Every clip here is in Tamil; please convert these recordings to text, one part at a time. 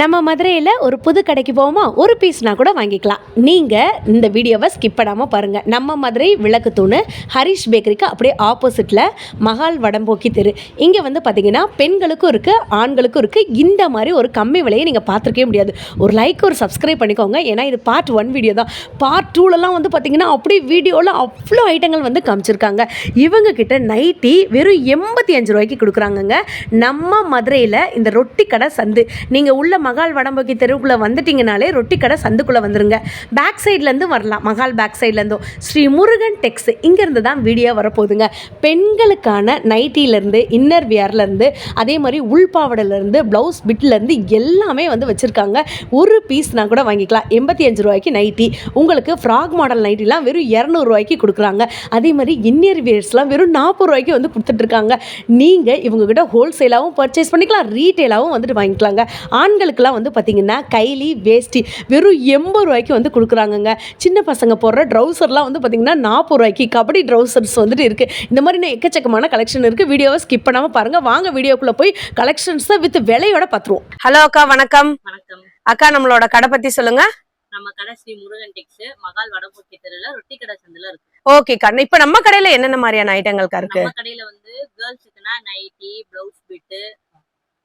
நம்ம மதுரையில் ஒரு புது கடைக்கு போவோமா, ஒரு பீஸ்னா கூட வாங்கிக்கலாம். நீங்கள் இந்த வீடியோவை ஸ்கிப் பண்ணாமல் பாருங்கள். நம்ம மதுரை விளக்கு தூணு ஹரிஷ் பேக்கரிக்கு அப்படியே ஆப்போசிட்டில் மகால் வடம்போக்கி தெரு. இங்கே வந்து பார்த்திங்கன்னா பெண்களுக்கும் இருக்குது, ஆண்களுக்கும் இருக்குது. இந்த மாதிரி ஒரு கம்மி விலையை நீங்கள் பார்த்துருக்கவே முடியாது. ஒரு லைக், ஒரு சப்ஸ்கிரைப் பண்ணிக்கோங்க. ஏன்னா இது பார்ட் 1 வீடியோ தான். பார்ட் 2லலாம் வந்து பார்த்திங்கன்னா அப்படி வீடியோவில் அவ்வளோ ஐட்டங்கள் வந்து காமிச்சிருக்காங்க. இவங்க கிட்ட நைட்டி வெறும் 85 ரூபாய்க்கு கொடுக்குறாங்கங்க. நம்ம மதுரையில் இந்த ரொட்டி கடை சந்து, நீங்கள் உள்ள மகால் வடம்போக்கி தெருவுக்குள்ளே வந்துட்டிங்கனாலே ரொட்டி கடை சந்துக்குள்ளே வந்துருங்க. பேக் சைட்லேருந்து வரலாம், மகால் பேக் சைட்லேருந்தும். ஸ்ரீ முருகன் டெக்ஸ் இங்கேருந்து தான் வீடியோ வரப்போகுதுங்க. பெண்களுக்கான நைட்டிலேருந்து, இன்னர் வியர்லேருந்து, அதே மாதிரி உள்பாவடையிலேருந்து, ப்ளவுஸ் பிட்லேருந்து எல்லாமே வந்து வச்சுருக்காங்க. ஒரு பீஸ்னால் கூட வாங்கிக்கலாம். 85 ரூபாய்க்கு நைட்டி. உங்களுக்கு ஃப்ராக் மாடல் நைட்டிலாம் வெறும் 200 ரூபாய்க்கு கொடுக்குறாங்க. அதே மாதிரி இன்னர் வியர்ஸ்லாம் வெறும் 40 ரூபாய்க்கு வந்து கொடுத்துட்ருக்காங்க. நீங்கள் இவங்ககிட்ட ஹோல்சேலாகவும் பர்ச்சேஸ் பண்ணிக்கலாம், ரீட்டெயிலாகவும் வந்துட்டு வாங்கிக்கலாங்க. ஆண்களுக்கெல்லாம் வந்து பார்த்திங்கன்னா கைலி வேஷ்டி வெறும் 80 ரூபாய்க்கு வந்து கொடுக்குறாங்கங்க. சின்ன பசங்க போடுற ட்ரௌசர்லாம் வந்து பார்த்திங்கன்னா 40 ரூபாய்க்கு கபடி ட்ரௌசர்ஸ் வந்துட்டு இருக்குது. இந்த மாதிரி எக்கச்சக்கமான கலெக்ஷன் இருக்குது. வீடியோவை ஸ்கிப் பண்ணாமல் பாருங்கள். வாங்க வீடியோக்குள்ளே போய் கலெக்ஷன்ஸை வித் விலையோட பார்த்துருவோம். ஹலோ அக்கா, வணக்கம். வணக்கம் அக்கா, நம்மளோட கடை பற்றி சொல்லுங்கள். நம்ம கடை ஸ்ரீ முருகன் டெக்ஸ், மகால் வடம்போக்கி தெருல ரொட்டி கடை சந்தில இருக்கு. ஓகேக்கா, இப்போ நம்ம கடையில் என்னென்ன மாதிரியான ஐட்டங்கள்க்கா இருக்கு? நம்ம கடையில வந்து கேர்ள்ஸுக்குனா நைட்டி, ப்ளவுஸ் பிட்டு,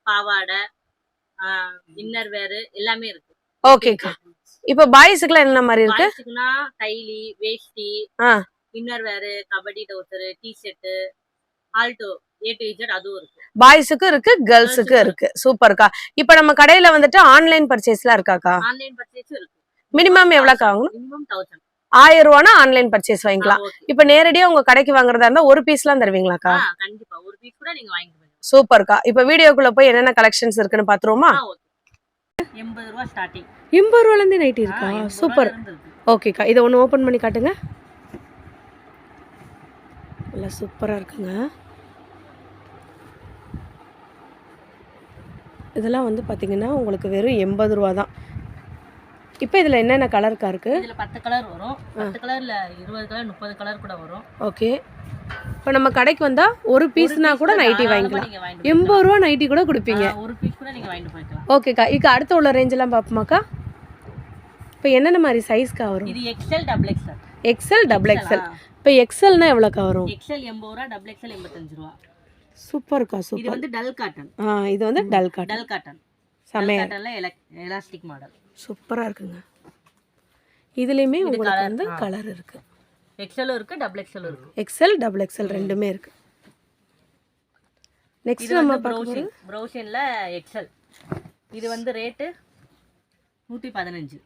பாவாடை, இன்னர் வேர் எல்லாமே இருக்கு. ஓகேக்கா. இப்போ பாய்ஸுக்குலாம் என்ன மாதிரி இருக்கு? பாய்ஸுக்குனா கைலி வேஷ்டி, இன்னர் வேர், கபடி டவுசர், டி ஷர்ட், ஆல்டோ A to Z அதுவும் இருக்கு. பாய்ஸுக்கு இருக்கு, கேர்ள்ஸுக்கு இருக்கு. சூப்பர்க்கா. இப்போ நம்ம கடையில வந்துட்டு ஆன்லைன் பர்ச்சேஸ்லாம் இருக்காக்கா? ஆன்லைன் பர்ச்சேஸ் இருக்கு. மினிமம் எவ்வளவு ஆகும்? மினிமம் 1000. 1000 ரூபானா ஆன்லைன் பர்ச்சேஸ் வாங்கிக்கலாம். இப்போ நேரடியா உங்க கடைக்கு வாங்குறதா இருந்தா ஒரு பீஸ்லாம் தருவீங்களாக்கா? கண்டிப்பா ஒரு பீஸ் கூட நீங்க வாங்கிக்கலாம். சூப்பர்க்கா. இப்போ வீடியோக்குள்ள போய் என்னென்ன கலெக்ஷன்ஸ் இருக்குன்னு பாத்துருவோமா? 80 ரூபாய் ஸ்டார்டிங். 80 ரூபாயில இருந்து நைட்டி இருக்கா? சூப்பர். ஓகேக்கா, இதை ஒன்று ஓபன் பண்ணி காட்டுங்க. நல்லா சூப்பரா இருக்குங்க. இதெல்லாம் வந்து பாத்தீங்கன்னா உங்களுக்கு வெறும் 80 ரூபா தான். இப்போ இதில் என்னென்ன கலருக்கா இருக்கு? இதில் 10 கலர் வரும். 10 கலர்ல 20 கலர் 30 கலர் கூட வரும். ஓகே. இப்போ நம்ம கடைக்கு வந்தா ஒரு பீஸ்னா கூட நைட்டி வாங்கிக்கலாம். 80 ரூபா நைட்டி கூட கொடுப்பீங்க. ஒரு பீஸ் கூட நீங்க வாங்கிட்டு போய்க்கலாம். ஓகேக்கா. இப்போ அடுத்த உள்ள ரேஞ்ச் எல்லாம் பாப்போமாக்கா? இப்போ என்னென்ன மாதிரி சைஸ்க்கா வரும்? இது XL double XL. XL double XL. இப்போ XLனா எவ்வளோக்கா வரும்? XL 80 ரூபா, டபுள் XL 85 ரூபா. சூப்பர்க்கா, சூப்பர். இது வந்து டல் காட்டன். இது வந்து டல் காட்டன். Dull cotton. செமையா காட்டன்ல எலாஸ்டிக் மாடல். சூப்பரா இருக்குங்க. இதுலயுமே உங்களுக்கு வந்து கலர் இருக்கு. XL இருக்கு, டபுள் XL இருக்கு. XL டபுள் XL ரெண்டுமே இருக்கு. நெக்ஸ்ட் நம்ம ப்ரௌசின்ல XL. இது வந்து ரேட் 115.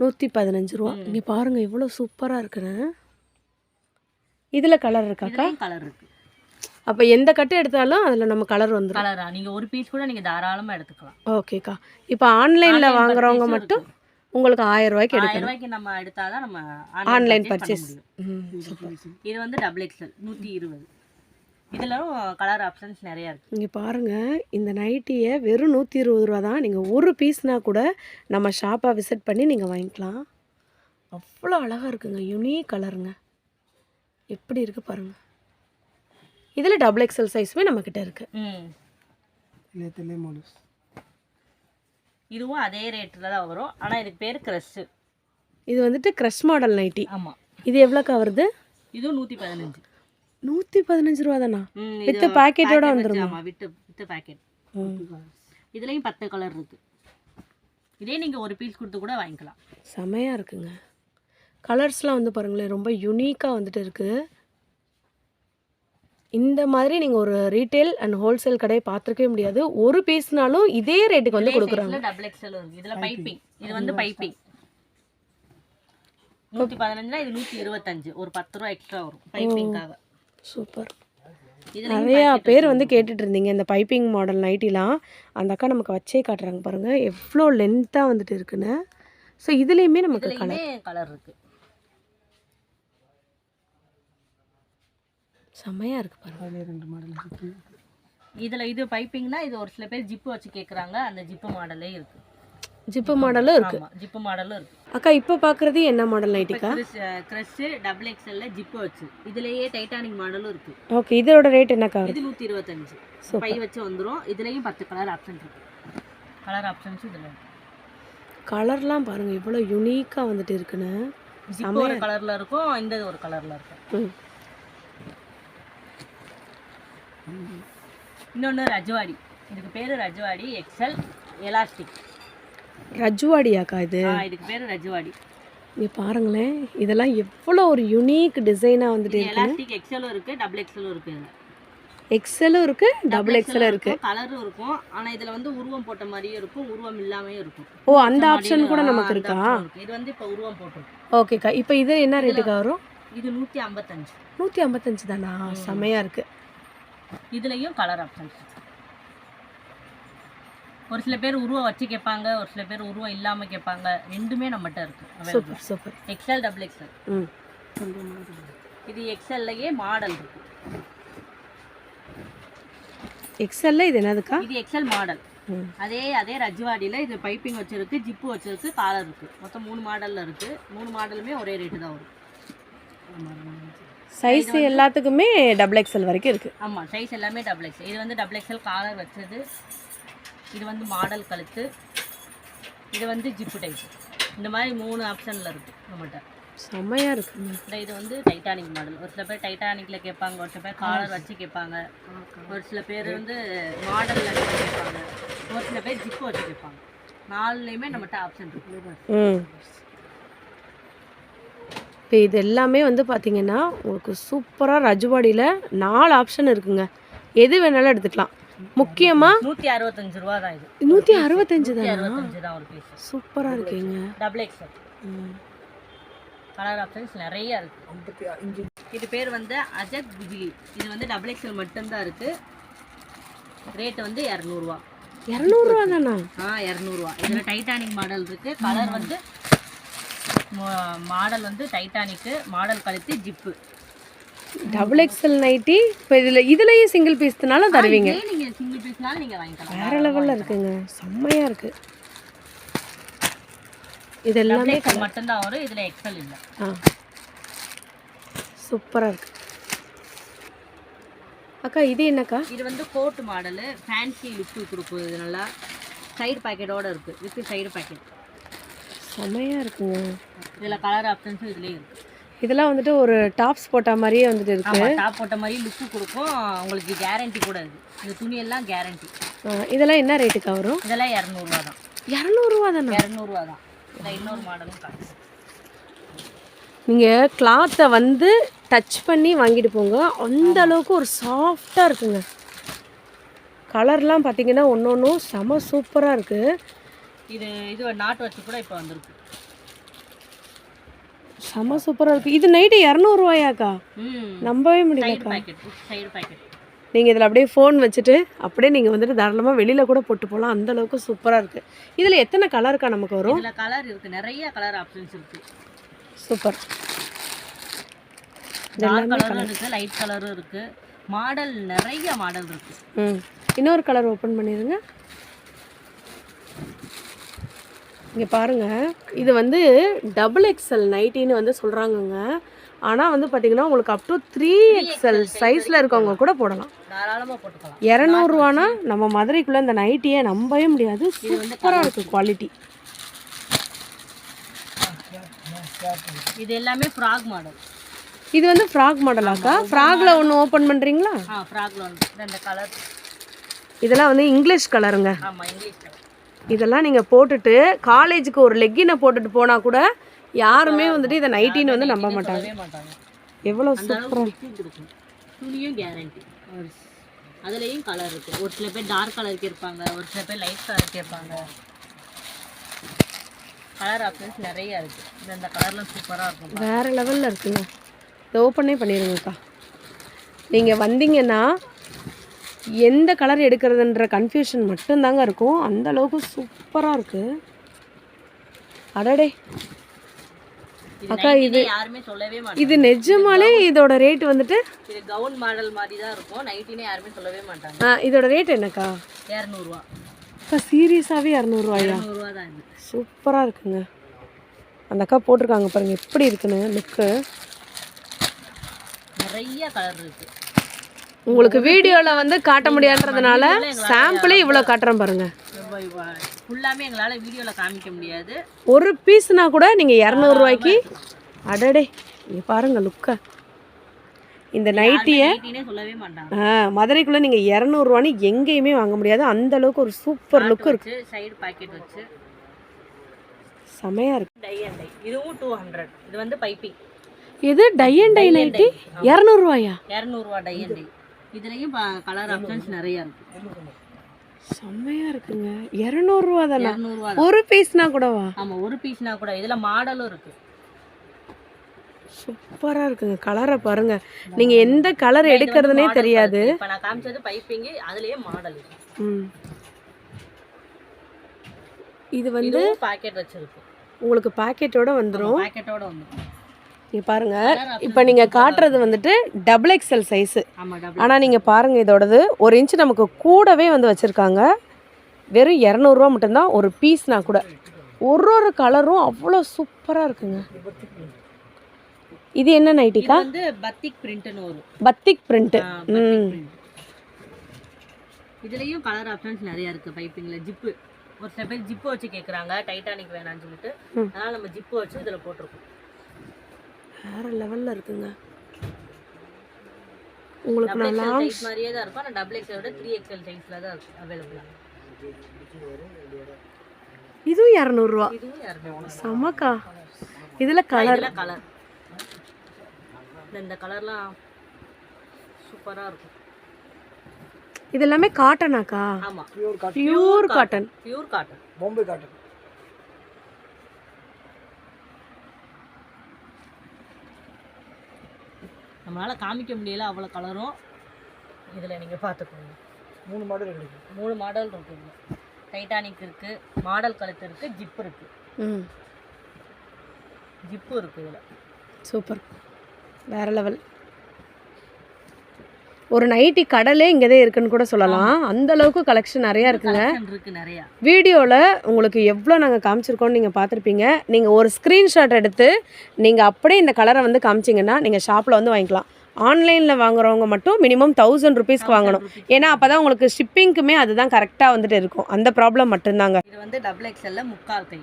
115 ரூபா. இங்க பாருங்க எவ்வளவு சூப்பரா இருக்குன்னு. இதுல கலர் இருக்காக்கா? கலர் இருக்கு. அப்ப எந்த கட்டு எடுத்தாலும் அதுல நம்ம கலர் வந்துரும். கலரா நீங்க ஒரு பீஸ் கூட நீங்க தாராளமா எடுத்துக்கலாம். ஓகேக்கா. இப்போ ஆன்லைன்ல வாங்குறவங்க மட்டும் உங்களுக்கு 1000 ரூபாய்க்கு எடுக்கணும். 1000 ரூபாய்க்கு நம்ம எடுத்தாதான் நம்ம ஆன்லைன் பர்ச்சேஸ். இது வந்து டபுள் XL 120. இதெல்லாம் கலர் ஆப்ஷன்ஸ் நிறைய இருக்கு. இங்க பாருங்க, இந்த நைட்டியை வெறும் 120 ரூபா தான். நீங்க ஒரு பீஸ்னா கூட நம்ம ஷாப்பை விசிட் பண்ணி நீங்க வாங்கிக்கலாம். அவ்வளோ அழகா இருக்குங்க. யூனிக் கலருங்க. எப்படி இருக்கு பாருங்க. இதுல டபுள் XL சைஸுமே நம்ம கிட்ட இருக்கு. இதுவும் அதே ரேட்ல தான் வரும். ஆனா இதுக்கு பேர் கிரஷ். இது வந்துட்டு கிரஷ் மாடல் நைட்டி. ஆமா. இது எவ்வளோக்கா வருது? இது 115. 115 ரூபா தானா? வித் பாக்கெட்டோட வந்துரும். ஆமா, வித் பாக்கெட். இதுலயும் 10 கலர் இருக்கு. இதே நீங்க ஒரு பீஸ் கொடுத்து கூட வாங்கிக்கலாம். செமையா இருக்குங்க. கலர்ஸ்லாம் வந்து பாருங்களேன், ரொம்ப யூனிக்கா வந்துட்டு இருக்கு. இந்த மாதிரி நீங்க ஒரு ரீட்டைல் அண்ட் ஹோல்சேல் கடையை பார்த்துருக்கவே முடியாது. ஒரு பீஸ்னாலும் இதே ரேட்டுக்கு வந்து கொடுக்குறாங்க. டபுள் XL இருக்கு. இதுல பைப்பிங். இது வந்து பைப்பிங். 115னா இது 125. ஒரு 10 ரூபாய் எக்ஸ்ட்ரா வரும் பைப்பிங்காக. சூப்பர். நிறைய பேர் வந்து கேட்டுட்டு இருந்தீங்க இந்த பைப்பிங் மாடல் நைட்டிலாம். அந்த அக்கா நமக்கு வச்சே காட்டுறாங்க பாருங்க எவ்வளோ லென்த்தாக வந்துட்டு இருக்குன்னு. ஸோ இதுலேயுமே நமக்கு கலர் இருக்கு. செம்மையா இருக்கு பாருங்க. 2 மாடல் இருக்கு. இதுல இது பைப்பிங்னா இது ஒரு சில பேர் ஜிப்பு வச்சு கேக்குறாங்க. அந்த ஜிப்பு மாடலே இருக்கு. ஜிப்பு மாடலும் இருக்கு. ஆமா, ஜிப்பு மாடலும் இருக்கு. அக்கா இப்போ பார்க்குறது என்ன மாடல் நைட்டிக்கா? கிரஷ் டபுள் XL ஜிப்பு வச்சு. இதுலயே டைட்டானிக் மாடலும் இருக்கு. ஓகே. இதோட ரேட் என்னக்கா? இது 125. பை வச்சு வந்துரும். இதுலயும் 10 கலர் ஆப்ஷன் இருக்கு. கலர் ஆப்ஷன்ஸ் இதில் இருக்கு. கலர்லாம் பாருங்கள் இவ்வளோ யூனிக்காக வந்துட்டு இருக்குன்னு. ஜிப்பு ஒரு கலரில் இருக்கும், இந்த ஒரு கலரில் இருக்கும். இன்னொன்று ரஜ்வாடி, இதுக்கு பேர் ரஜ்வாடி எக்ஸல் எலாஸ்டிக். ரஜ்வாடியாக்கா இது? இதுக்கு பேர் ரஜ்வாடி. இங்கே பாருங்களேன், இதெல்லாம் எவ்வளோ ஒரு யூனிக் டிசைனாக வந்துட்டு இருக்கு. எலாஸ்டிக் எக்ஸலும் இருக்குது, டபுள் எக்ஸலும் இருக்குது. எக்ஸலும் இருக்குது, டபுள் எக்ஸலும் இருக்குது. கலரும் இருக்கும், ஆனால் இதில் வந்து உருவம் போட்ட மாதிரியும் இருக்கும், உருவம் இல்லாமையும் இருக்கும். ஓ, அந்த ஆப்ஷன் கூட நமக்கு இருக்கா? இது வந்து இப்போ உருவம் போட்டிருக்கு. ஓகேக்கா. இப்போ இது என்ன ரேட்டுக்கா வரும்? இது 155. 155 தானா? செம்மையாக இருக்குது. இதுலேயும் கலர் ஆப்ஷன்ஸ். ஒரு சில பேர் உருவம் வச்சு கேட்பாங்க, ஒரு சில பேர் உருவம் இல்லாமல் கேட்பாங்க. ரெண்டுமே நம்மகிட்ட இருக்குது. Super super. XL double XL. இது எக்ஸல்லையே மாடல் இருக்கு. எக்ஸல்ல இது என்னதுக்கா? இது எக்ஸல் மாடல். அதே ரஜ்வாடியில் இது பைப்பிங் வச்சிருக்கு, ஜிப்பு வச்சிருக்கு, காலர் இருக்கு. மொத்தம் 3 மாடலில் இருக்கு. 3 மாடலுமே ஒரே ரேட்டு தான் வரும். சைஸ் எல்லாத்துக்குமே டபுள் எக்ஸல் வரைக்கும் இருக்கு. ஆமாம், சைஸ் எல்லாமே டபுள் எக்ஸல். இது வந்து டபுள் எக்ஸல் காலர் வச்சது. இது வந்து மாடல் கழுத்து. இது வந்து ஜிப்பு டைப். இந்த மாதிரி 3 ஆப்ஷனில் இருக்குது நம்மகிட்ட. செம்மையாக இருக்குங்க. இது வந்து டைட்டானிக் மாடல். ஒரு சில பேர் டைட்டானிக்கில் கேட்பாங்க, ஒரு சில பேர் காலர் வச்சு கேட்பாங்க, ஒரு சில பேர் வந்து மாடலில் கேட்பாங்க, ஒரு சில பேர் ஜிப்பு வச்சு கேட்பாங்க. 4லேயுமே நம்மகிட்ட ஆப்ஷன் இருக்குது. இப்போ இது எல்லாமே வந்து பார்த்தீங்கன்னா உங்களுக்கு சூப்பராக ரஜ்வாடியில் 4 ஆப்ஷன் இருக்குங்க. எது வேணாலும் எடுத்துக்கலாம். முக்கியமாக 165 ரூபா தான் இது. 165 தானா? 165 தான் ஒரு பீஸ். சூப்பராக இருக்குங்க. Double XL. கலர் ஆப்ஷன்ஸ் நிறைய இருக்கு. இது பேர் வந்து அஜக் பிஜிலி. இது வந்து டபுள் எக்ஸல் மட்டும்தான் இருக்கு. ரேட் வந்து 200 ரூபா. 200 ரூபா தானா? 200 ரூபா. இதில் டைட்டானிக் மாடல் இருக்கு. கலர் வந்து மாடல் வந்து டைட்டானிக்கு, மாடல் கழுத்து, ஜிப்பு. Double XL nightie. இப்போ இதுலயே சிங்கிள் பீஸ்னாலும் தருவீங்க? நீங்கள் சிங்கிள் பீஸ்னாலும் நீங்கள் வாங்கிக்கலாம். வேற லெவலில் இருக்குங்க. செம்மையாக இருக்கு. இது எல்லாமே மட்டும்தான் வரும், இதில் எக்ஸல் இல்லை. சூப்பராக இருக்கு. அக்கா இது என்னக்கா? இது வந்து கோட் மாடலு, ஃபேன்சி லுக்கு கொடுக்கும். இது நல்லா சைடு பாக்கெட்டோட இருக்குது, வித் சைடு பாக்கெட். செம்மையாக இருக்குங்க. இதில் கலர் ஆப்ஷன்ஸும் இதுலேயே இருக்குது. இதெல்லாம் வந்துட்டு ஒரு டாப்ஸ் போட்ட மாதிரியே வந்துட்டு இருக்கு. டாப் போட்ட மாதிரி லுக்கு கொடுக்கும். உங்களுக்கு கேரண்டி கூட இருக்குது. இந்த துணியெல்லாம் கேரண்டி. இதெல்லாம் என்ன ரேட்டுக்கா வரும்? இதெல்லாம் 200 ரூபா தான். 200 ரூபா தானே? 200 ரூபா தான். இதில் இன்னொரு மாடலும் காட்டு. நீங்கள் கிளாத்தை வந்து டச் பண்ணி வாங்கிட்டு போங்க. அந்த அளவுக்கு ஒரு சாஃப்டாக இருக்குங்க. கலர்லாம் பார்த்தீங்கன்னா ஒன்று செம சூப்பராக இருக்குது. இது நாட்டு வச்சு கூட இப்போ வந்திருக்கு. செம சூப்பராக இருக்குது. இது நைட்டு 200 ரூபாயாக்கா? நம்பவே முடியலக்கா. Side packet. நீங்கள் இதில் அப்படியே ஃபோன் வச்சுட்டு அப்படியே நீங்கள் வந்துட்டு தாராளமாக வெளியில் கூட போட்டு போகலாம். அந்த அளவுக்கு சூப்பராக இருக்குது. இதில் எத்தனை கலருக்கா நமக்கு வரும்? இதில் கலர் இருக்குது, நிறைய கலர் ஆப்ஷன்ஸ் இருக்குது. சூப்பர். டார்க் கலரும் இருக்குது, லைட் கலரும் இருக்குது. மாடல் நிறைய மாடல் இருக்குது. இன்னொரு கலர் ஓப்பன் பண்ணிடுங்க. இங்கே பாருங்கள், இது வந்து டபுள் எக்ஸல் நைட்டின்னு வந்து சொல்கிறாங்கங்க. ஆனால் வந்து பார்த்தீங்கன்னா உங்களுக்கு அப் டு 3XL சைஸில் இருக்கவங்க கூட போடலாம். தாராளமாக போட்டுக்கலாம். 200 ரூபானா நம்ம மதுரைக்குள்ளே இந்த நைட்டியை நம்பவே முடியாது. சூப்பராக இருக்குது குவாலிட்டி. இது எல்லாமே ஃப்ராக் மாடல். இது வந்து ஃப்ராக் மாடலாக்கா? ஃப்ராகில் ஒன்று ஓப்பன் பண்ணுறீங்களா? ஃப்ராகில் ஒன்று. இந்த கலர் இதெல்லாம் வந்து இங்கிலீஷ் கலருங்க. ஆமாம், இங்கிலீஷ் கலர். இதெல்லாம் நீங்கள் போட்டுட்டு காலேஜுக்கு ஒரு லெக்கினை போட்டுட்டு போனால் கூட யாருமே வந்துட்டு இதை நைட்டின்னு வந்து நம்ப மாட்டாங்க. எவ்வளோ சூப்பராக கொடுக்கும். துணியும் கேரண்டி. அதுலேயும் கலர் இருக்குது. ஒரு சில பேர் டார்க் கலர் கேட்பாங்க, ஒரு சில பேர் லைட் கலர் கேட்பாங்க. கலர் ஆப்ஷன்ஸ் நிறைய இருக்குது. இந்த கலர்லாம் சூப்பராக இருக்கும். வேறு லெவலில் இருக்குங்க. இதை ஓப்பனே பண்ணிடுங்கக்கா. நீங்கள் வந்தீங்கன்னா எந்த கலர் எடுக்கிறதுன்ற கன்ஃபியூஷன் மட்டும்தாங்க இருக்கும். அந்த அளவுக்கு சூப்பராக இருக்குது. அடடே அக்கா, இது யாருமே சொல்லவே மாட்டாங்க. இது நிஜமாலே இதோட ரேட் வந்துட்டு இது கவுன் மாடல் மாதிரி தான் இருக்கும். நைட்டினே யாருமே சொல்லவே மாட்டாங்க. இதோட ரேட் என்னக்கா? 200 ரூபா. அக்கா சீரியஸாகவே 200 ரூபாயா? 200 ரூபா தான் இது. சூப்பராக இருக்குங்க. அந்த அக்கா போட்டிருக்காங்க பாருங்கள் எப்படி இருக்குன்னு லுக்கு. நிறைய கலர் இருக்குது. உங்களுக்கு வீடியோவில் வந்து காட்ட முடியாதுன்றதுனால சாம்பிளே இவ்வளோ காட்டுறேன் பாருங்கள். ஃபுல்லாமே எங்களால் வீடியோவில் காமிக்க முடியாது. ஒரு பீஸ்னா கூட நீங்கள் 200 ரூபாய்க்கு அடடே இங்கே பாருங்கள் லுக்கை. இந்த நைட்டியை சொல்லவே மாட்டாங்க. மதுரைக்குள்ளே நீங்கள் 200 ரூபான்னு எங்கேயுமே வாங்க முடியாது. அந்த அளவுக்கு ஒரு சூப்பர் லுக்கு இருக்கு. சைடு பாக்கெட் வச்சு செமையாக இருக்கு. டை அண்ட் டை இதுவும் 200. இது வந்து பைப்பிங். இது டை அண்ட் டை நைட்டி 200 ரூபாயா? 200 ரூபா டை அண்ட் டை. இதுலேயும் கலர் ஆப்ஷன்ஸ் நிறையா இருக்கு. செம்மையா இருக்குங்க. 200 ரூபா தானே? 200 ரூபா. ஒரு பீஸ்னா கூடவா? ஆமாம், ஒரு பீஸ்னா கூட. இதில் மாடலும் இருக்கு. சூப்பரா இருக்குங்க. கலரை பாருங்க. நீங்க எந்த கலர் எடுக்கிறதுனே தெரியாது. இப்போ நான் காமிச்சது பைப்பிங், அதுலயே மாடல் இருக்கு. இது வந்து பாக்கெட் வச்சிருக்கு. உங்களுக்கு பாக்கெட்டோட வந்துரும். பாக்கெட்டோட வந்துரும். இங்க பாருங்க. இப்போ நீங்க காட்டுறது வந்துட்டு டபுள் எக்ஸ்எல் சைஸ். ஆமா, ஆனா நீங்க பாருங்க இதோடது 1 இன்ச் நமக்கு கூடவே வந்து வச்சிருக்காங்க. வெறும் 200 ரூபா மட்டும்தான் ஒரு பீஸ்னா கூட. ஒரு கலரும் அவ்வளோ சூப்பரா இருக்குங்க. இது என்ன நைட்டிக்கா? இது வந்து பத்திக் பிரிண்ட்னு வரும். பத்திக் பிரிண்ட். இதுலயும் கலர் ஆப்ஷன்ஸ் நிறைய இருக்கு. பைப்பிங்ல ஜிப்பு, ஒரு சில பேர் ஜிப்பு வச்சு கேக்குறாங்க, டைட்டானிக் வேணாம்னு சொல்லிட்டு. அதனால நம்ம ஜிப்பு வச்சு இதுல போட்டுருக்கோம். வேற லெவல்ல இருக்குங்க. உங்களுக்கு நான் லாங் சைஸ் மாதிரியே தான் இருக்கும். ஆனா டபுள் எக்ஸ்எல் விட 3XL சைஸ்ல தான் இருக்கு அவேலபிள். இதுவும் 200 ரூபா. இதுவும் 200. சமக்கா. இதுல கலர் இந்த கலர்லாம் சூப்பரா இருக்கும். இது எல்லாமே காட்டனாக்கா? ஆமா, pure cotton. Pure cotton, Bombay cotton. நம்மளால காமிக்க முடியல அவ்வளவு கலரும். இதுல நீங்க பாத்துக்கோங்க. 3 மாடல் இருக்கு. 3 மாடல் இருக்கு. டைட்டானிக் இருக்கு, மாடல் கழுத்து இருக்கு, ஜிப் இருக்கு. ஜிப்பு இருக்கு இதுல. சூப்பர். வேற லெவல். ஒரு நைட்டி கடலே இங்கதே இருக்குன்னு கூட சொல்லலாம். அந்த அளவுக்கு கலெக்ஷன் நிறைய இருக்குங்க. வீடியோவில் உங்களுக்கு எவ்வளோ நாங்கள் காமிச்சிருக்கோம்னு நீங்கள் பார்த்துருப்பீங்க. நீங்கள் ஒரு ஸ்க்ரீன்ஷாட் எடுத்து நீங்கள் அப்படியே இந்த கலரை வந்து காமிச்சிங்கன்னா நீங்கள் ஷாப்பில் வந்து வாங்கிக்கலாம். ஆன்லைனில் வாங்குறவங்க மட்டும் மினிமம் 1000 ருபீஸ்க்கு வாங்கணும். ஏன்னா அப்போ தான் உங்களுக்கு ஷிப்பிங்க்குமே அதுதான் கரெக்டாக வந்துட்டு இருக்கும். அந்த ப்ராப்ளம் மட்டும்தாங்க. இது வந்து டபுள் எக்ஸ்எல்ல முக்கால் கை.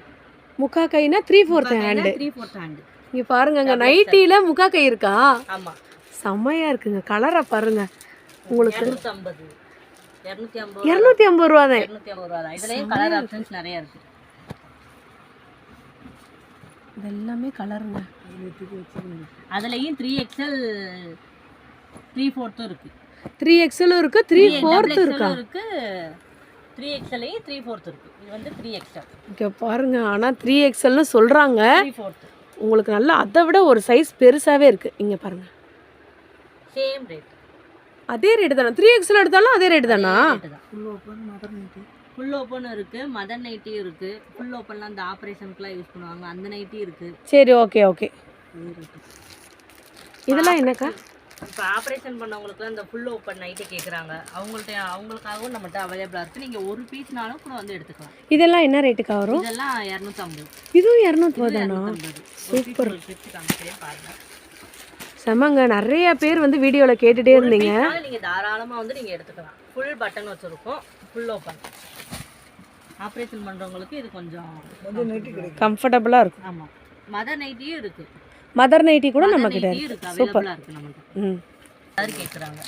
முக்கால் கைனா 3/4 ஹேண்டு. 3/4 ஹேண்டு. இங்கே பாருங்க, அங்கே நைட்டியில் முக்கால் கை இருக்கா? ஆமாம், செம்மையாக இருக்குங்க. கலரை பாருங்க. உங்களுக்கு 250 ரூபா தான். 250 ரூபா தான். இதுலயும் கலர் ஆப்ஷன்ஸ் நிறைய இருக்கு. இதெல்லாமே கலருங்க. அதுலயும் 3XL 3/4 இருக்கு. 3XL இருக்கு, 3/4 இருக்கா? இருக்கு. 3XLயும் 3/4 இருக்கு. இது வந்து 3XL. இங்க பாருங்க. ஆனா 3XLனு சொல்றாங்க. 3/4 உங்களுக்கு நல்லா அதை விட ஒரு சைஸ் பெருசாவே இருக்கு. இங்க பாருங்க. Same rate. அதே ரேட் தானா? 3XL எடுத்தாலும் அதே ரேட் தானா? Full open mother nightie. Full open இருக்கு, மதர் நைட்டி இருக்கு. ஃபுல் ஓபன்லாம் அந்த ஆபரேஷனுக்குலாம் யூஸ் பண்ணுவாங்க, அந்த நைட்டி இருக்கு. சரி, ஓகே ஓகே. இதெல்லாம் என்னக்கா? இப்போ ஆப்ரேஷன் பண்ணவங்களுக்குலாம் இந்த ஃபுல் ஓப்பன் நைட்டே கேட்குறாங்க. அவங்களுக்காகவும் நம்மகிட்ட அவைலபிளாக இருக்குது. நீங்கள் ஒரு பீஸ்னாலும் கூட வந்து எடுத்துக்கலாம். இதெல்லாம் என்ன ரேட்டுக்கா வரும்? இதெல்லாம் 250. இதுவும் 250 தானா? சூப்பர். பாருங்க, செமங்க. நிறைய பேர் வந்து வீடியோவில் கேட்டுகிட்டே இருந்தீங்க. நீங்கள் தாராளமாக வந்து நீங்கள் எடுத்துக்கலாம். ஃபுல் பட்டன் வச்சுருக்கோம், ஃபுல் ஓப்பன். ஆப்ரேஷன் பண்ணுறவங்களுக்கு இது கொஞ்சம் கம்ஃபர்டபுளாக இருக்கும். ஆமாம், மதர் நைட்டியும் இருக்குது. மதர் நைட்டி கூட நம்ம கிட்ட இருக்கு. சூப்பர். கேக்குறாங்க.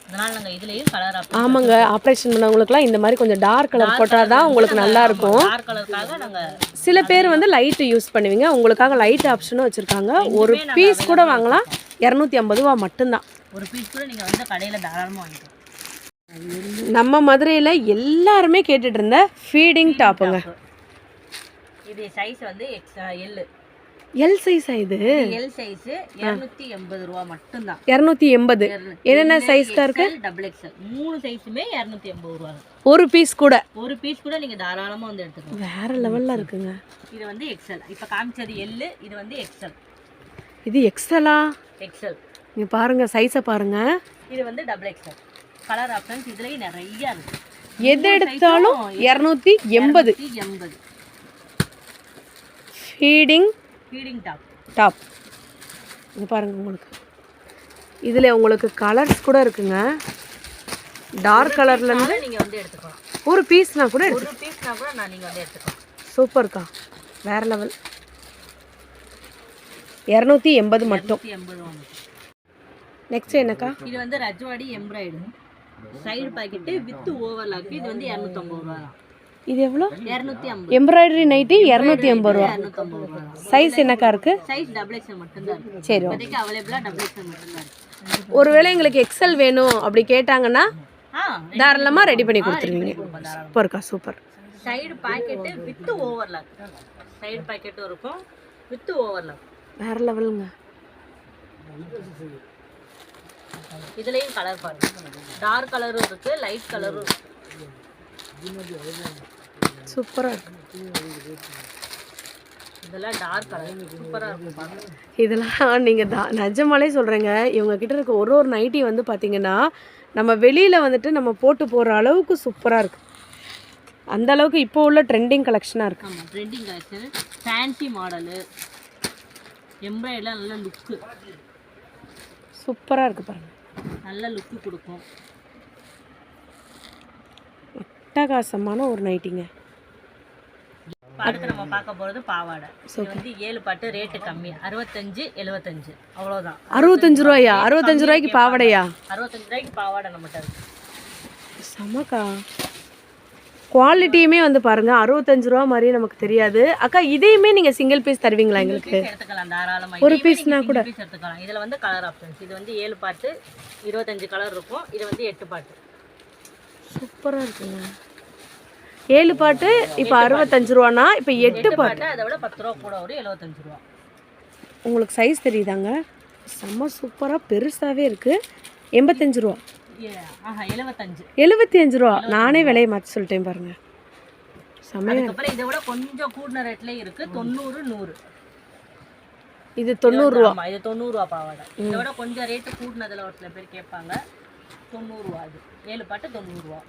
அதனால நாங்க இதுலயும் கலர் ஆமாங்க. ஆபரேஷன் பண்ணவங்களுக்குலாம் இந்த மாதிரி கொஞ்சம் டார்க் கலர் போட்டால் தான் உங்களுக்கு நல்லா இருக்கும். டார்க் கலருக்காக நாங்க சில பேர் வந்து லைட் யூஸ் பண்ணுவீங்க. உங்களுக்காக லைட் ஆப்ஷனும் வச்சிருக்காங்க. ஒரு பீஸ் கூட வாங்கலாம். 250 ரூபா மட்டும்தான். ஒரு பீஸ் கூட நீங்க வந்து கடையில தாராளமா வாங்கிக்கலாம். நம்ம மதுரையில் எல்லாருமே கேட்டுட்டு இருந்த ஃபீடிங் டாப்புங்க. இது சைஸ் வந்து எல். எல் சைஸா? இது எல் சைஸ் 280 ரூபா மட்டும் தான். 280. என்னென்ன சைஸ்க்கா இருக்கு? டபுள் எக்ஸ்எல் 3 சைஸுமே 280 ரூபா. ஒரு பீஸ் கூட நீங்க தாராளமா வந்து எடுத்துக்கலாம். வேற லெவல்ல இருக்குங்க. இது வந்து எக்ஸ்எல். இப்ப காமிச்சது எல், இது வந்து எக்ஸ்எல். இது எக்ஸ்எலா? எக்ஸ்எல். நீங்க பாருங்க, சைஸை பாருங்க. இது வந்து டபுள் எக்ஸ்எல். கலர் ஆப்ஷன்ஸ் இதுலயே நிறைய இருக்கு. எது எடுத்தாலும் 280. Feeding top. இங்க பாருங்க, உங்களுக்கு இதுல உங்களுக்கு கலர்ஸ் கூட இருக்குங்க. டார்க் கலர்ல இருந்து நீங்க வந்து எடுத்துக்கலாம். ஒரு பீஸ்னா கூட ஒரு பீஸ்னா கூட நீங்கள் வந்து எடுத்துக்கலாம். சூப்பர்க்கா, வேற லெவல். 280 மட்டும். 280 வாங்க. நெக்ஸ்ட் என்னக்கா? இது வந்து Rajwadi embroidery side pocket with overlock. இது வந்து 250 ரூபா தான். இது எவ்வளோ? 250. எம்ப்ராய்டரி நைட்டி 280 ரூபா. 250 ரூபா. சைஸ் என்னக்கா இருக்கு? சைஸ் டபுள் எக்ஸ்எல் மட்டும்தான் இருக்கு. சரி, இப்போதைக்கு அவைலபிளாக டபுள் எக்ஸ்எல் மட்டும்தான் இருக்கு. ஒருவேளை எங்களுக்கு எக்ஸல் வேணும் அப்படி கேட்டாங்கன்னா தாராளமாக ரெடி பண்ணி கொடுத்துருவீங்க. சூப்பர்க்கா, super. Side pocket with overlock. சைடு பாக்கெட்டும் இருக்கும் வித் ஓவர்லாக். வேற லெவலுங்க. இதுலயும் கலர் பாருங்க, டார்க் கலரும் இருக்கு, லைட் கலரும் இருக்கு. சூப்பராக இருக்கு. இதெல்லாம் டார்க் கலர் சூப்பரா இருக்கும் பாருங்க. இதெல்லாம் நீங்கள் நிஜமாலே சொல்கிறேங்க, இவங்க கிட்ட இருக்க ஒரு நைட்டி வந்து பார்த்தீங்கன்னா நம்ம வெளியில் வந்துட்டு நம்ம போட்டு போகிற அளவுக்கு சூப்பராக இருக்குது. அந்த அளவுக்கு இப்போ உள்ள ட்ரெண்டிங் கலெக்ஷனாக இருக்குது. ஆமாம், ட்ரெண்டிங் கலெக்ஷன், ஃபேன்சி மாடலு, எம்ப்ராய்டரிலாம் நல்ல லுக்கு, சூப்பராக இருக்குது பாருங்கள். நல்ல லுக்கு கொடுக்கும். அட்டகாசமான ஒரு நைட்டிங்க. அடுத்து நம்ம பார்க்க போகிறது பாவாடை. இது வந்து 7 பாட்டு, ரேட்டு கம்மி, 65 75 அவ்வளோதான். 65 ரூபாயா? 65 ரூபாய்க்கு பாவாடையா? 65 ரூபாய்க்கு பாவாடை நம்மகிட்ட இருக்கு. செமக்கா. குவாலிட்டியுமே வந்து பாருங்க 65 ரூபா மாதிரியே நமக்கு தெரியாது. அக்கா இதையுமே நீங்கள் சிங்கிள் பீஸ் தருவீங்களா எங்களுக்கு? எடுத்துக்கலாம் தாராளமாக. ஒரு பீஸ்னா கூட பீஸ் எடுத்துக்கலாம். இதில் வந்து கலர் ஆப்ஷன்ஸ். இது வந்து 7 பாட்டு 25 கலர் இருக்கும். இது வந்து 8 பாட்டு. சூப்பராக இருக்குங்க. 7 பாட்டு இப்போ 65 ரூபானா, இப்போ 8 பாட்டு அதை விட 10 ரூபா கூட வரும், 75 ரூபா. உங்களுக்கு சைஸ் தெரியுதாங்க? செம்ம சூப்பராக பெருசாகவே இருக்குது. 85 ரூபா. 75 ரூபா. நானே விலையை மாற்றி சொல்லிட்டேன் பாருங்க. செம்மையா. அதுக்கப்புறம் இதை விட கொஞ்சம் கூடின ரேட்ல இருக்கு, 90 100. இது 90 ரூபா. இது 90 ரூபா பாவாடை. இதை விட கொஞ்சம் ரேட்டு கூடினதுல ஒரு சில பேர் கேட்பாங்க. 90 ரூபா. இது 7 பாட்டு 90 ரூபா.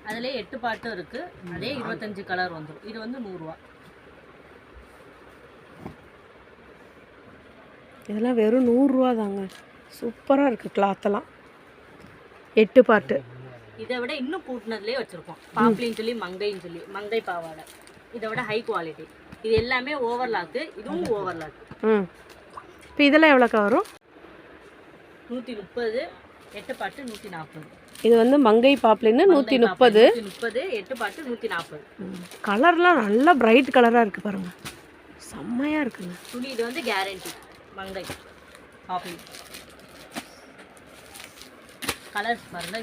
அதுல 8 பாட்டும் இருக்கு. அதே 25 கலர் வந்துடும். இது வந்து 100 ரூபா. இதெல்லாம் வெறும் 100 ரூபா தாங்க. சூப்பராக இருக்குது கிளாத்தெல்லாம். 8 பாட்டு. இதை விட இன்னும் கூட்டினதுலேயே வச்சுருக்கோம். பாப்லின்னு சொல்லி மங்கைன்னு சொல்லி மங்கை பாவாடை. இதை விட ஹை குவாலிட்டி. இது எல்லாமே ஓவர்லாக்கு. இதுவும் ஓவர்லாக்கு. இப்போ இதெல்லாம் எவ்வளோக்கா வரும்? 130. 8 பாட்டு 140. இது வந்து மங்கை பாப்லின்னு 130. 130. 8 பாட்டு 140. கலர்லாம் நல்லா பிரைட் கலராக இருக்குது பாருங்கள். செம்மையாக இருக்குங்க. துணி இது வந்து கேரண்டி மங்கை பாப்லின். கலர்ஸ் பாருங்க.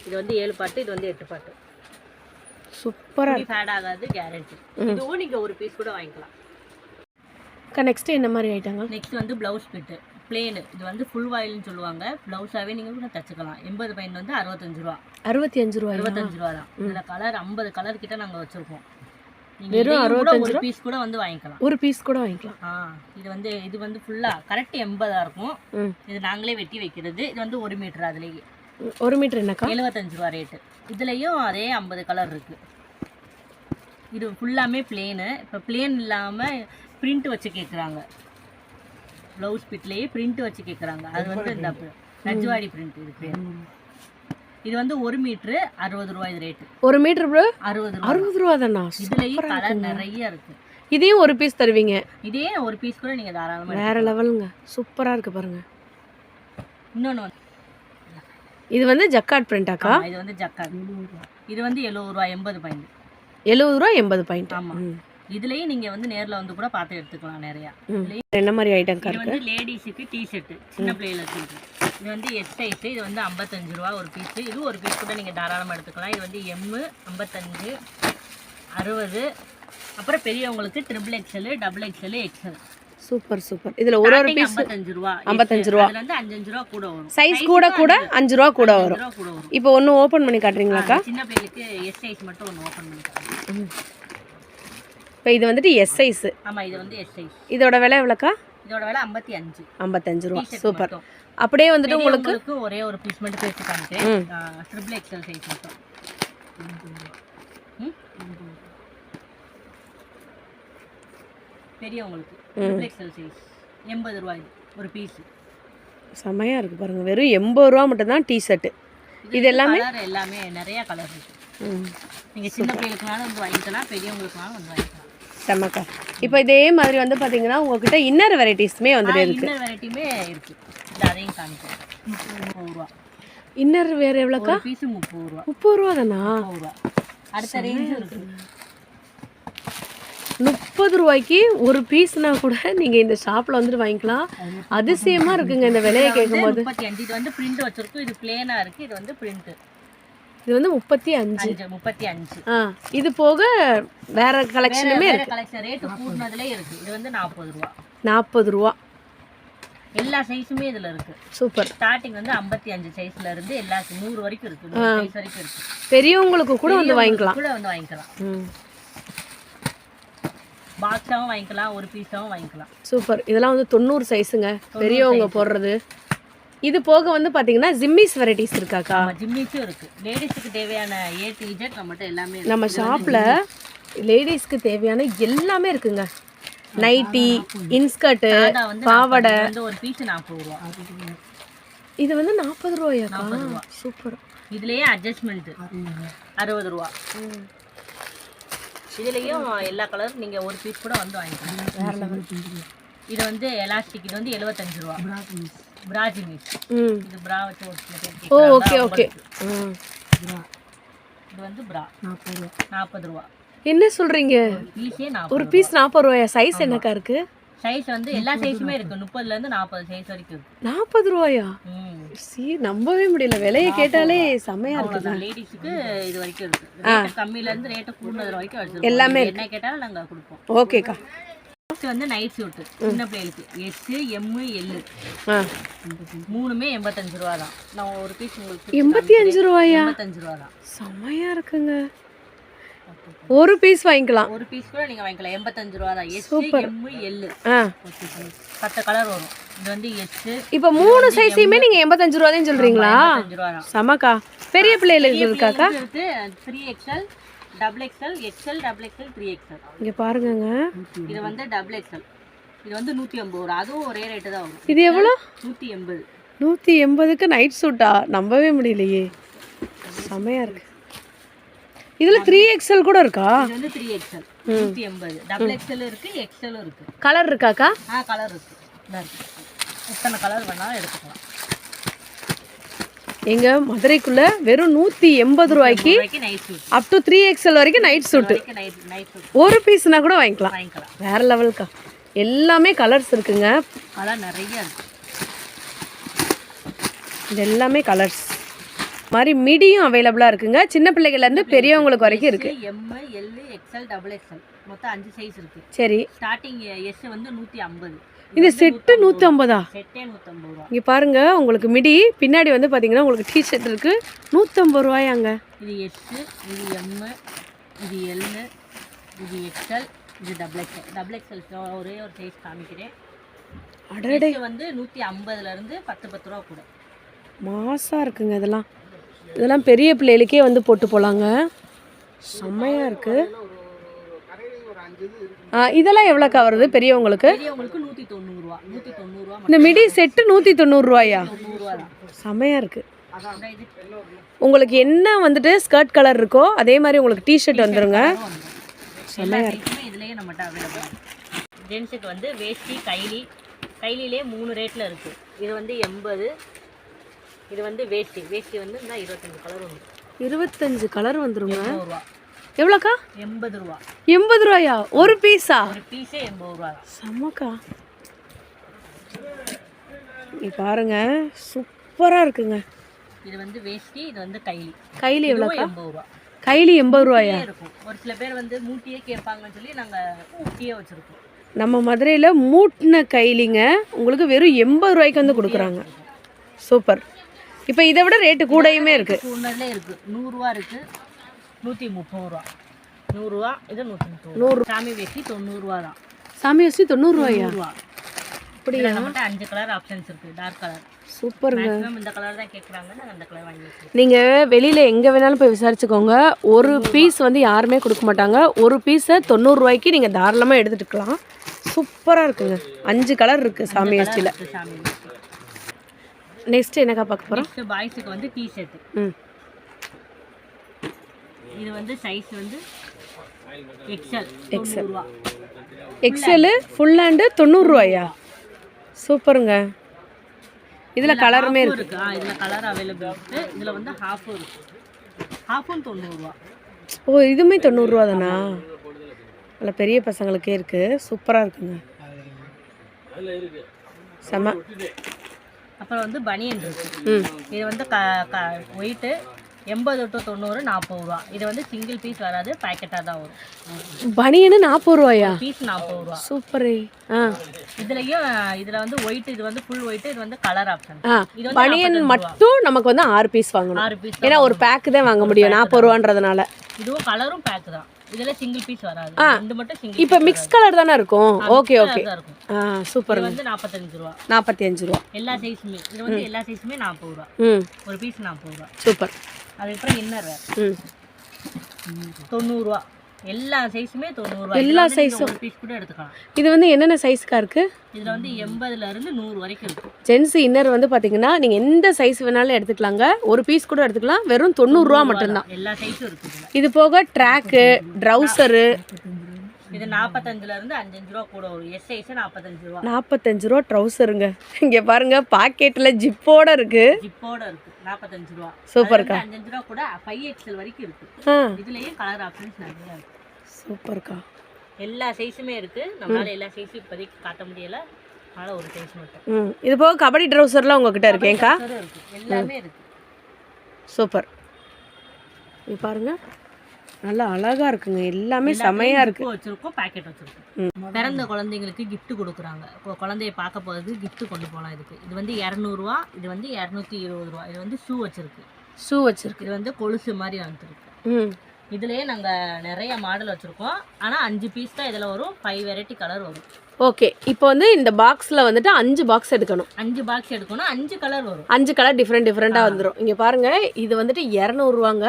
இது வந்து 7 பாட்டு, இது வந்து 8 பாட்டு. சூப்பராக ஃபேட் ஆகாது, கேரண்டி. இதுவும் நீங்கள் ஒரு பீஸ் கூட வாங்கிக்கலாம். நெக்ஸ்ட்டு என்ன மாதிரி ஐட்டங்க? நெக்ஸ்ட் வந்து ப்ளவுஸ் பிட்டு பிளேனு. இது வந்து ஃபுல் வாயில்னு சொல்லுவாங்க. ப்ளவுஸாகவே நீங்கள் கூட தச்சுக்கலாம். 80 பையன் வந்து 65 ரூபா. 65 ரூபா. 65 ரூபா தான். இதில் கலர் 50 கலர் கிட்ட நாங்கள் வச்சுருக்கோம். வெறும் 65 ஒரு பீஸ் கூட வந்து வாங்கிக்கலாம். ஒரு பீஸ் கூட வாங்கிக்கலாம். இது வந்து ஃபுல்லாக கரெக்ட் 80 இருக்கும். இது நாங்களே வெட்டி வைக்கிறது. இது வந்து 1 மீட்டர். அதுலேயே 1 மீட்டர் என்னக்கா? 75 ரூபா ரேட்டு. இதுலேயும் அதே 50 கலர் இருக்குது. இது ஃபுல்லாமே பிளேனு. இப்போ பிளேன் இல்லாமல் பிரிண்ட் வச்சு கேட்குறாங்க. ப்ளவுஸ் பிட்லேயே பிரிண்ட் வச்சு கேட்குறாங்க. அது வந்து இந்த ரஜ்வாடி பிரிண்ட். இது பேர். இது வந்து 1 மீட்ரு 60 ரூபா. இது ரேட்டு 1 மீட்டர் ப்ரோ 60 ரூபா தானா? இதுலேயும் கலர் நிறைய இருக்குது. இதையும் ஒரு பீஸ் தருவீங்க? இதே ஒரு பீஸ் கூட நீங்கள் தாராளமாக. வேற லெவலுங்க. சூப்பராக இருக்குது பாருங்கள். இன்னொன்று இது வந்து ஜக்கார்ட் பிரிண்டாக்கா? இது வந்து ஜக்கார்ட். இது வந்து 70 ரூபா. 80 பாயிண்ட். 70 ரூபா 80 பாயிண்ட். ஆமாம். இதுலேயும் நீங்கள் வந்து நேரில் வந்து கூட பார்த்து எடுத்துக்கலாம் நிறையா. என்ன மாதிரி ஐட்டம் இது வந்து லேடிஸுக்கு டிஷர்ட்டு சின்ன பிள்ளைகளை வச்சுருக்கு. இது வந்து எஸ் சைஸு. இது வந்து 55 ரூபா ஒரு பீஸு. இது ஒரு பீஸ் கூட நீங்கள் தாராளமாக எடுத்துக்கலாம். இது வந்து எம்மு 55 60. அப்புறம் பெரியவங்களுக்கு XXL XXL XL. Super super. இதில் ஒரு பீஸ் 55 ரூபா. 55 ரூபா. அதுல இருந்து 5 ரூபா கூட வரும். சைஸ் கூட 5 ரூபா கூட வரும். இப்போ ஒன்று ஓப்பன் பண்ணி காட்டுறீங்களாக்கா? சின்ன பிள்ளைகளுக்கு எஸ் சைஸ் மட்டும் ஒன்று ஓப்பன் பண்ணி காட்டுறேன். இப்போ இது வந்துட்டு எஸ் சைஸ். ஆமாம், இது வந்து எஸ் சைஸ். இதோட விலை எவ்வளோக்கா? இதோட விலை 55. 55 ரூபா. சூப்பர். அப்படியே வந்துட்டு உங்களுக்கு ஒரே ஒரு பீஸ் மட்டும் பேசி காமிச்சேன். XXL சைஸ் மட்டும். பெரியவங்களுக்கு XXL சைஸ் 80 ரூபாய் ஒரு பீஸ். செமையாக இருக்குது பாருங்கள். வெறும் 80 ரூபா மட்டும்தான் டிஷர்ட்டு. இது எல்லாமே கலர் எல்லாமே நிறைய கலர் இருக்குது. நீங்கள் சின்ன பிள்ளைகளுக்குனாலும் வந்து வாங்கிக்கலாம், பெரியவங்களுக்குனாலும் வந்து வாங்கிக்கலாம். செம்மக்கா. இப்போ இதே மாதிரி வந்து பார்த்தீங்கன்னா உங்ககிட்ட இன்னர் வெரைட்டிஸுமே வந்துட்டு இருக்குது. இன்னர் வெரைட்டியுமே இருக்குது. இது அதையும் காமிக்கிறேன். 30 ரூபா. இன்னர் வேறு எவ்வளோக்கா? பீஸு 30 ரூபா. 30 ரூபா தானா? 30 ரூபா. அடுத்த ரேஞ்சும் இருக்குது. 30 ரூபாய்க்கு ஒரு பீஸ்னா கூட நீங்கள் இந்த ஷாப்பில் வந்துட்டு வாங்கிக்கலாம். அதிசயமாக இருக்குங்க இந்த விலையை கேட்கும்போது. 35. இது வந்து பிரிண்ட் வச்சிருக்கும். இது பிளேனாக இருக்குது. இது வந்து பிரிண்ட்டு. இது வந்து 35. 35. இது போக வேற கலெக்ஷனுமே வேற இருக்கு. கலெக்ஷன் ரேட் கூடுனதுலே இருக்கு. இது வந்து 40 ரூபா. 40 ரூபா. எல்லா சைஸுமே இதுல இருக்கு. சூப்பர். ஸ்டார்டிங் வந்து 55 சைஸ்ல இருந்து எல்லா 100 வரைக்கும் இருக்கு. 100 சைஸ் வரைக்கும் இருக்கு. பெரியவங்களுக்கு கூட வந்து வாங்கிக்கலாம். கூட வந்து வாங்கிக்கலாம். பாக்ஸாவும் வாங்கிக்கலாம், ஒரு பீஸாவும் வாங்கிக்கலாம். சூப்பர். இதெல்லாம் வந்து 90 சைஸுங்க, பெரியவங்க போடுறது. இது போக வந்து பாத்தீங்கன்னா ஜிம்மிஸ் வெரைட்டிஸ் இருக்காக்கா? ஜிம்மிஸும் இருக்கு. லேடிஸ்க்கு தேவையான A to Z நம்மகிட்ட எல்லாமே இருக்கு. நம்ம ஷாப்ல லேடிஸ்க்கு தேவையான எல்லாமே இருக்குங்க. நைட்டி, இன்ஸ்கர்ட், பாவாடை. வந்து ஒரு பீஸ் 40 ரூபா. இது வந்து 40 ரூபாயாக்கா? சூப்பர். இதுலயே அட்ஜஸ்ட்மெண்ட் 60 ரூபா. இதுலயும் எல்லா கலர் நீங்க ஒரு பீஸ் கூட வந்து வாங்கிக்கலாம். இது வந்து எலாஸ்டிக். இது வந்து 75 ரூபா. பிரா ஜிம்மிஸ். இது பிரா வச்சு ஓட்டுறது. ஓ ஓகே ஓகே. இது வந்து பிரா 40 ரூபா. என்ன சொல்றீங்க? பீஸே 40. ஒரு பீஸ் 40 ரூபாயா? சைஸ் என்னக்கா இருக்கு? சைஸ் வந்து எல்லா சைஸுமே இருக்கு. 30ல இருந்து 40 சைஸ் வரைக்கும் இருக்கு. 40 ரூபாயா? நம்பவே முடியல. விலையை கேட்டாலே செமையா இருக்கு. லேடிஸ்க்கு இது வரைக்கும் இருக்கு. ரேட் கம்மியில இருந்து ரேட் கூடுனது வரைக்கும் வச்சிருக்கோம். எல்லாமே என்ன கேட்டாலும் நாங்க கொடுப்போம். ஓகேக்கா. இது வந்து நைட் சூட் சின்ன பிள்ளைகளுக்கு S, M, L. மூணுமே 85 ரூபா தான். நான் ஒரு பீஸ் உங்களுக்கு 85 ரூபாயா? 85 ரூபா தான். செமையா இருக்குங்க. ஒரு பீஸ் வாங்கிக்கலாம். ஒரு பீஸ் கூட நீங்க வாங்கிக்கலாம். 85 ரூபா தான். S, M, L. 10 கலர் வரும். இது வந்து S. இப்போ மூணு சைஸையுமே நீங்க 85 ரூபா தான் சொல்றீங்களா? 85 ரூபா தான். சமக்கா. பெரிய பிள்ளைகளுக்கு இருக்காக்கா? இருக்கு 3XL, XXL, XL, XXL, 3XL. இங்க பாருங்கங்க. இது வந்து XXL. இது வந்து 180 ரூபா. அதுவும் ஒரே ரேட் தான் வரும். இது எவ்வளவு? 180. 180க்கு நைட் சூட்டா? நம்பவே முடியலையே. செமையா இருக்கு. இதுல 3XL கூட இருக்கா? இது வந்து 3XL 180. XXL இருக்கு, XL இருக்கு. கலர் இருக்காக்கா? கலர் இருக்கு. எத்தனை கலர் வேணாலும் எடுத்துக்கலாம். எங்க மதுரைக்குள்ள வெறும் 180 ரூபாய்க்கு அப் டு 3XL வரைக்கும் நைட் சூட்டு. ஒரு பீஸ்னா கூட வாங்கிக்கலாம். வேற லெவல்க்கா. எல்லாமே கலர்ஸ் இருக்குங்க. கலர் நிறைய இருக்கு. இது எல்லாமே கலர்ஸ் மாதிரி மிடியும் அவைலபிளா இருக்குங்க. சின்ன பிள்ளைகள்ல இருந்து பெரியவங்களுக்கு வரைக்கும் இருக்கு. M, L, XL, XXL மொத்தம் 5 சைஸ் இருக்கு. சரி. ஸ்டார்டிங் S வந்து 150. இந்த செட்டு 150. செட்டே 150 ரூபா. இங்க பாருங்க, உங்களுக்கு மிடி பின்னாடி வந்து பாத்தீங்கன்னா உங்களுக்கு டிஷர்ட் இருக்கு 150 ரூபாயாங்க. இது S, இது M, இது L, இது XL, இது XXL. ஒரே ஒரு சைஸ் காமிக்கிறேன். அடடே. இது வந்து 150ல இருந்து 10 ரூபா கூட. மாசா இருக்குங்க. இதெல்லாம் பெரிய பிள்ளைகளுக்கே வந்து போட்டு போலாங்க. செம்மையா இருக்கு. இதெல்லாம் எவ்வளோக்கா வருது பெரியவங்களுக்கு? பெரியவங்களுக்கு 190 ரூபா. 190 ரூபா. இந்த மிடி செட்டு 190 ரூபாயா? செம்மையா இருக்கு. உங்களுக்கு என்ன வந்துட்டு ஸ்கர்ட் கலர் இருக்கோ அதே மாதிரி உங்களுக்கு டிஷர்ட் வந்துருங்க. செம்மையா இருக்கு. இதுலயே நம்மட்ட அவைலபிள். ஜென்ஸுக்கு வந்து வேஷ்டி, கைலிலே 3 ரேட்ல இருக்கு. இது வந்து 80. இது வந்து வேஷ்டி வந்து 25 கலர் வந்துடும். 25 கலர் வந்துருங்க. எவ்வளோக்கா? 80 ரூபா. 80 ரூபாயா? ஒரு பீஸா? ஒரு பீஸே 80 ரூபா தான். செம்மக்கா. நீ பாருங்க, சூப்பரா இருக்குங்க. இது வந்து வேஷ்டி, இது வந்து கைலி எவ்வளோக்கா? 80 ரூபா. கைலி 80 ரூபாயா? இருக்கும். ஒரு சில பேர் வந்து மூட்டியே கேட்பாங்கன்னு சொல்லி நாங்க மூட்டியே வச்சிருக்கோம். நம்ம மதுரையில் மூட்டின கைலிங்க உங்களுக்கு வெறும் 80 ரூபாய்க்கு வந்து கொடுக்குறாங்க. சூப்பர். இப்போ இதை விட ரேட்டு கூடயுமே இருக்கு. கூடலே இருக்கு. 100 ரூபா இருக்கு, 130 ரூபா, 100 ரூபா, இது 130. சாமி வேஷ்டி 90 ரூபா தான். சாமி வேஷ்டி 90 ரூபாயா? அப்படியே நம்மகிட்ட 5 கலர் ஆப்ஷன்ஸ் இருக்கு. Dark colour. சூப்பருங்க. இந்த கலர் தான் கேக்குறாங்க, நான் அந்த கலர் வாங்கி வச்சிருக்கேன். நீங்க வெளியில எங்க வேணாலும் போய் விசாரிச்சுக்கோங்க. ஒரு பீஸ் வந்து யாருமே கொடுக்க மாட்டாங்க. ஒரு பீஸை 90 ரூபாய்க்கு நீங்க தாராளமா எடுத்துட்டுக்கலாம். சூப்பரா இருக்குங்க. 5 கலர் இருக்கு சாமி வேஷ்டியில. நெக்ஸ்ட் என்னக்கா பார்க்க போகிறோம்? நெக்ஸ்ட் பாய்ஸுக்கு வந்து டிஷர்ட். ம் இது வந்து சைஸ் வந்து எக்ஸ்எல். ரூபா. எக்ஸ்எல் ஃபுல் ஹேண்டு 90 ரூபாயா? சூப்பருங்க. இதில் கலருமே இருக்கு. இதில் கலர் அவைலபிள் இருக்கு. இதில் வந்து ஹாஃபும் இருக்கு. ஹாஃபும் 90 ரூபா. ஓ இதுவுமே 90 ரூபா தானா? நல்ல பெரிய பசங்களுக்கே இருக்குது. சூப்பராக இருக்குங்க. செம. அப்புறம் வந்து பனியன் இருக்கு. இது வந்து ஒயிட்டு 80 to 90 40 ரூபா. இது வந்து சிங்கிள் பீஸ் வராது, பேக்கெட்டாக தான் வரும். பனியனு 40 ரூபாயா? பீஸ் 40 ரூபா. சூப்பரே. இதுலயும் இதுல வந்து ஒயிட், இது வந்து ஃபுல் ஒயிட், இது வந்து கலர் ஆப்ஷன். பனியன் மட்டும் நமக்கு வந்து 6 பீஸ் வாங்கணும். 6 பீஸ். ஏன்னா ஒரு பேக்கு தான் வாங்க முடியும் 40 ரூபான்றதுனால. இதுவும் கலரும் பேக் தான். இதுல சிங்கிள் பீஸ் வராது. இது மட்டும் சிங்கிள். இப்போ மிக்ஸ் கலர் தானே இருக்கும். Okay okay. சூப்பர். இது வந்து 45 ரூபா. 45 ரூபா. எல்லா சைஸுமே. இது வந்து எல்லா சைஸுமே 40 ரூபா. ஒரு பீஸ் 40 ரூபா. சூப்பர். அதுக்கப்புறம் இன்னர் 90 ரூபா. எல்லா சைஸுமே 90 ரூபா. எல்லா சைஸும் ஒரு பீஸ் கூட எடுத்துக்கலாம். இது வந்து என்னென்ன சைஸ்க்கா இருக்கு? இதுல வந்து 80ல இருந்து 100 வரைக்கும் இருக்கு. ஜென்ஸ் இன்னர் வந்து பாத்தீங்கன்னா நீங்க எந்த சைஸ் வேணாலும் எடுத்துக்கலாங்க. ஒரு பீஸ் கூட எடுத்துக்கலாம். வெறும் 90 ரூபா மட்டும்தான். எல்லா சைஸும் இருக்கு. இது போக ட்ராக்கு, ட்ரவுசரு. இது 45ல இருந்து 5 ரூபா கூட வரும். எஸ் சைஸ் 45 ரூபா. 45 ரூபா ட்ரவுசருங்க. இங்க பாருங்க பாக்கெட்ல ஜிப்போட இருக்கு. ஜிப்போட இருக்கு. 45 ரூபா. சூப்பர்க்கா. 5 ரூபா கூட 5XL வரைக்கும் இருக்கு. இதுலயே கலர் ஆப்ஷன்ஸ் நிறைய இருக்கு. சூப்பர்க்கா. எல்லா சைஸுமே இருக்கு. நம்மளால எல்லா சைஸும் இப்போதைக்கு காட்ட முடியல. அதனால ஒரு சைஸ் மட்டும். இது போக கபடி ட்ரவுசர்லாம் உங்ககிட்ட இருக்கேங்கக்கா? இருக்கு. எல்லாமே இருக்கு. சூப்பர். இது பாருங்க நல்லா அழகா இருக்குங்க. எல்லாமே செமையா இருக்கு. வச்சிருக்கோம், பாக்கெட் வச்சிருக்கோம். பிறந்த குழந்தைங்களுக்கு கிஃப்ட் கொடுக்குறாங்க. இப்போ குழந்தைய பார்க்க போகிறது கிஃப்ட் கொண்டு போகலாம். இதுக்கு இது வந்து 200 ரூபா. இது வந்து 220 ரூபா. இது வந்து ஷூ வச்சிருக்கு. ஷூ வச்சிருக்கு. இது வந்து கொலுசு மாதிரி வந்துருக்கு. இதுலயே நாங்கள் நிறைய மாடல் வச்சிருக்கோம். ஆனால் 5 பீஸ் தான் இதில் வரும். 5 வெரைட்டி கலர் வரும். ஓகே. இப்போ வந்து இந்த பாக்ஸில் வந்துட்டு 5 பாக்ஸ் எடுக்கணும். 5 பாக்ஸ் எடுக்கணும். 5 கலர் வரும். 5 கலர் டிஃப்ரெண்ட்டாக வந்துடும். இங்கே பாருங்க இது வந்துட்டு 200 ரூபாங்க.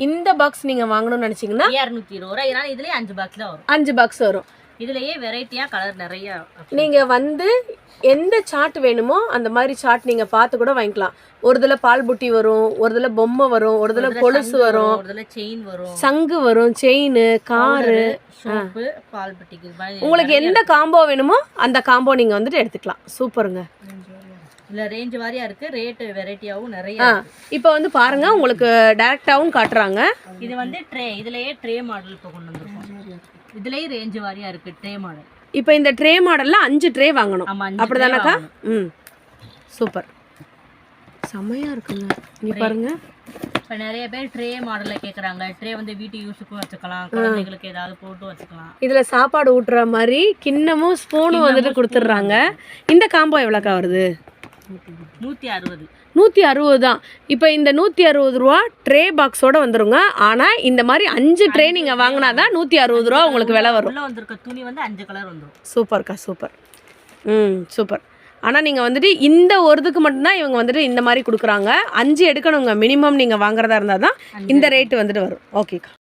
இந்த பாக்ஸ் நீங்கள் வாங்கணும்னு நினச்சிங்கன்னா 220 ரூபா. இதனால இதுலேயே 5 பாக்ஸ் தான் வரும். 5 பாக்ஸ் வரும். இதுலேயே வெரைட்டியாக கலர் நிறையா. நீங்கள் வந்து எந்த சார்ட் வேணுமோ அந்த மாதிரி சார்ட் நீங்கள் பார்த்து கூட வாங்கிக்கலாம். ஒரு இதில் பால் புட்டி வரும், ஒரு இதில் பொம்மை வரும், ஒரு இதில் கொலுசு வரும், ஒரு இதில் செயின் வரும், சங்கு வரும், செயின், காரு, சோப்பு, பால் புட்டிக்கு. உங்களுக்கு எந்த காம்போ வேணுமோ அந்த காம்போ நீங்கள் வந்துட்டு எடுத்துக்கலாம். சூப்பருங்க. இல்லை ரேஞ்ச் வாரியாக இருக்குது. ரேட்டு வெரைட்டியாகவும் நிறைய. இப்போ வந்து பாருங்க உங்களுக்கு டேரெக்டாகவும் காட்டுறாங்க. இது வந்து ட்ரே. இதுலேயே ட்ரே மாடல் இப்போ கொண்டு வந்திருக்கோம். இதுலேயே ரேஞ்ச் வாரியாக இருக்குது ட்ரே மாடல். இப்போ இந்த ட்ரே மாடலில் 5 ட்ரே வாங்கணும். அப்படிதானக்கா? சூப்பர். செம்மையாக இருக்குங்க. இங்கே பாருங்க. இப்போ நிறைய பேர் ட்ரே மாடலில் கேட்குறாங்க. ட்ரே வந்து வீட்டு யூஸுக்கும் வச்சுக்கலாம், குழந்தைங்களுக்கு ஏதாவது போட்டு வச்சுக்கலாம். இதில் சாப்பாடு ஊட்டுற மாதிரி கிண்ணமும் ஸ்பூனும் வந்துட்டு கொடுத்துட்றாங்க. இந்த காம்போ எவ்வளோக்கா வருது? 160. 160 தான். இப்போ இந்த 160 ரூபா ட்ரே பாக்ஸோட வந்துருங்க. ஆனால் இந்த மாதிரி 5 ட்ரே நீங்கள் வாங்கினா தான் 160 ரூபா உங்களுக்கு விலை வரும். உள்ள வந்திருக்க துணி வந்து 5 கலர் வந்துடும். சூப்பர்க்கா. சூப்பர். சூப்பர். ஆனால் நீங்கள் வந்துட்டு இந்த ஒரு இதுக்கு மட்டும்தான் இவங்க வந்துட்டு இந்த மாதிரி கொடுக்குறாங்க. 5 எடுக்கணுங்க மினிமம். நீங்கள் வாங்குறதா இருந்தால் தான் இந்த ரேட்டு வந்துட்டு வரும். ஓகேக்கா.